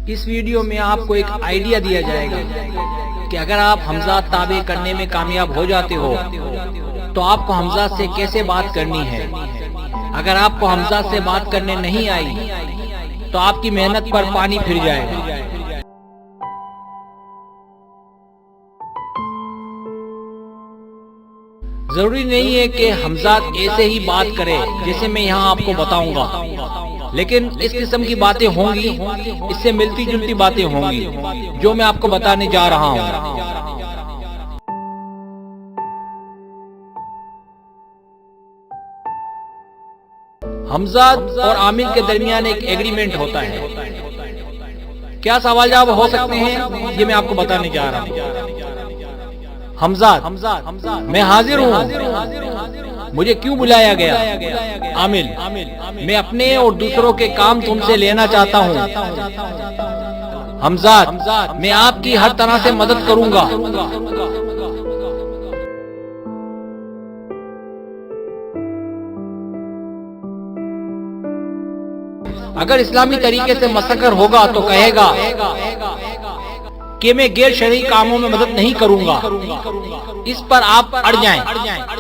इस वीडियो में आपको एक आइडिया दिया जाएगा कि अगर आप हमजाद ताबे करने में कामयाब हो जाते हो तो आपको हमजाद से कैसे बात करनी है। अगर आपको हमजाद से बात करने नहीं आई तो आपकी मेहनत पर पानी फिर जाएगा। जरूरी नहीं है कि हमजाद ऐसे ही बात करे जैसे मैं यहाँ आपको बताऊंगा, लेकिन इस किस्म की बातें होंगी, इससे मिलती जुलती बातें होंगी जो मैं आपको बताने जा रहा हूँ। हमजाद और आमिल के दरमियान एक एग्रीमेंट होता है। क्या सवाल जवाब हो सकते हैं, ये मैं आपको बताने जा रहा हूँ। हमजाद, मैं हाजिर हूँ, मुझे क्यों बुलाया गया? आमिल, मैं अपने और दूसरों के काम तुमसे लेना चाहता हूँ। हमजाद, मैं आपकी हर तरह से मदद करूंगा। अगर इस्लामी तरीके से मसकर होगा तो कहेगा कि मैं गैर शरई कामों में मदद नहीं करूंगा। इस पर आप अड़ जाएं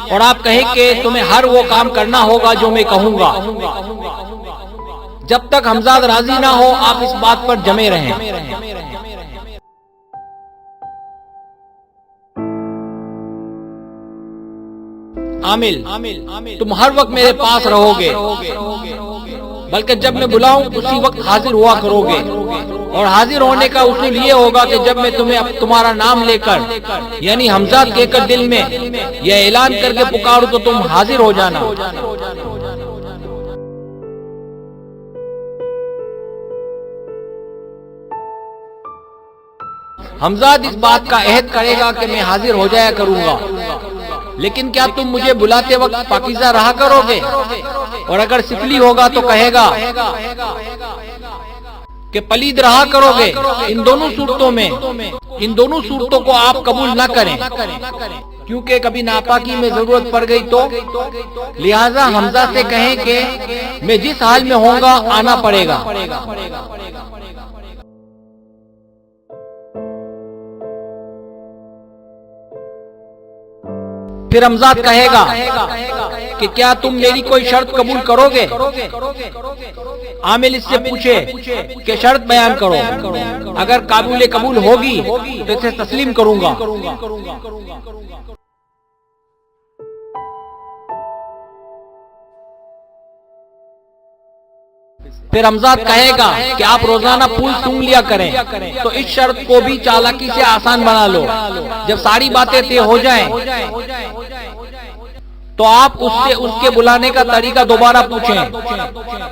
और आप कहें कि तुम्हें हर वो काम करना होगा जो मैं कहूंगा। जब तक हमजाद राजी ना हो आप इस बात पर जमे रहें। आमिल, तुम हर वक्त मेरे पास रहोगे, बल्कि जब मैं बुलाऊं उसी वक्त हाजिर हुआ करोगे। और हाजिर होने का उसूल ये होगा कि जब मैं तुम्हें तुम्हारा नाम लेकर यानी हमजाद कहकर दिल में यह ऐलान करके पुकारूं तो तुम हाजिर हो जाना। हमजाद इस बात का अहद करेगा कि मैं हाजिर हो जाया करूंगा, लेकिन क्या तुम मुझे बुलाते वक्त पाकीज़ा रहा करोगे? और अगर सिफली होगा तो कहेगा कि पलीद रहा करोगे। इन दोनों सूरतों को आप कबूल न करें, क्योंकि कभी नापाकी में जरूरत पड़ गई तो। लिहाजा हमजा से कहें कि मैं जिस हाल में होऊंगा आना पड़ेगा। फिर हमजाद कहेगा कि क्या तुम मेरी कोई शर्त कबूल करोगे? आमिल इससे पूछे कि शर्त बयान करो। अगर काबुल कबूल होगी तो इसे तस्लीम करूंगा। फिर हमजाद कहेगा कि आप रोजाना फूल सूंघ लिया करें, तो इस शर्त को भी चालाकी से आसान बना लो। जब सारी बातें तय हो जाएं, तो आप उससे उसके बुलाने का तरीका दोबारा पूछें।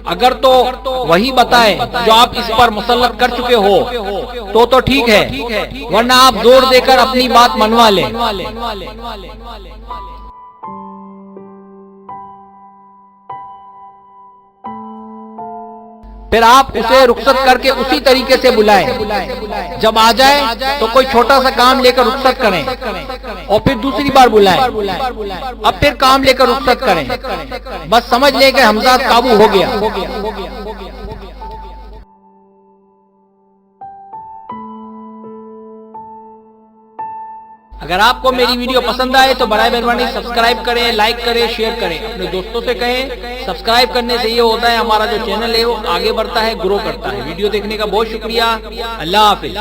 अगर तो वही बताए जो आप इस पर मुसल्लत कर चुके हो तो ठीक है, वरना आप जोर देकर अपनी बात मनवा लें। फिर आप उसे रुखसत करके उसी तरीके से बुलाएं। जब आ जाए तो कोई छोटा सा काम लेकर रुखसत करें और फिर दूसरी बार बुलाएं। अब फिर काम लेकर रुखसत करें। बस समझ ले कि हमजाद काबू हो गया। अगर आपको मेरी वीडियो पसंद आए तो बराए मेहरबानी सब्सक्राइब करें, लाइक करें, शेयर करें, अपने दोस्तों से कहें। सब्सक्राइब करने से ये होता है हमारा जो चैनल है वो आगे बढ़ता है, ग्रो करता है। वीडियो देखने का बहुत शुक्रिया। अल्लाह हाफिज।